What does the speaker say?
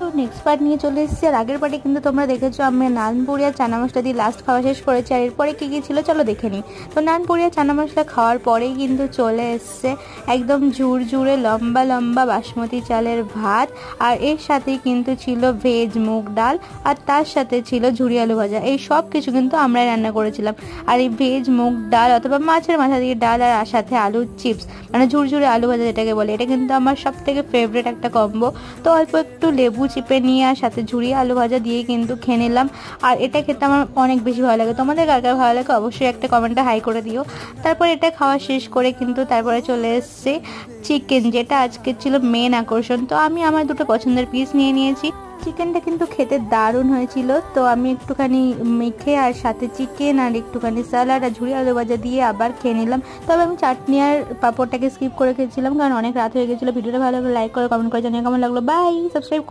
তো next part নিয়ে চলে এসেছি। আর আগের পার্টে কিন্তু তোমরা দেখেছো আমি নানপুরি আর চানা মশলা দিয়ে লাস্ট খাওয়া শেষ করেছি। আর এরপরে কী কী ছিল চলো দেখে নিই। তো নানপুরি আর চানা মশলা খাওয়ার পরেই কিন্তু চলে এসছে একদম ঝুরঝুরে লম্বা লম্বা বাসমতি চালের ভাত। আর এর সাথেই কিন্তু ছিল ভেজ মুগ ডাল, আর তার সাথে ছিল ঝুরি আলু ভাজা। এই সব কিছু কিন্তু আমরাই রান্না করেছিলাম। আর এই ভেজ মুগ ডাল অথবা মাছের মাথা দিয়ে ডাল আর সাথে আলুর চিপস, মানে ঝুরঝুরে আলু ভাজা যেটাকে বলে, এটা কিন্তু আমার সব থেকে ফেভারিট একটা কম্বো। তো অল্প একটু লেবু চিপে নিয়ে আর সাথে ঝুরি আলু ভাজা দিয়ে কিন্তু খেয়ে নিলাম। আর এটা খেতে আমার অনেক বেশি ভালো লাগে। তোমাদের কার কার ভালো লাগে অবশ্যই একটা কমেন্টে হাই করে দিও। তারপর এটা খাওয়া শেষ করে কিন্তু তারপরে চলে এসছে চিকেন, যেটা আজকে ছিল মেন আকর্ষণ। তো আমি আমার দুটো পছন্দের পিস নিয়ে নিয়েছি। চিকেনটা কিন্তু খেতে দারুণ হয়েছিল। তো আমি একটুখানি মেখে আর সাথে চিকেন আর একটুখানি স্যালাড আর ঝুরি আলু ভাজা দিয়ে আবার খেয়ে নিলাম। তবে আমি চাটনি আর পাঁপড়টাকে স্কিপ করে খেয়েছিলাম, কারণ অনেক রাত হয়ে গেছিলো। ভিডিওটা ভালো লাগলে লাইক করে কমেন্ট করে জানিয়ে কেমন লাগলো। By, subscribe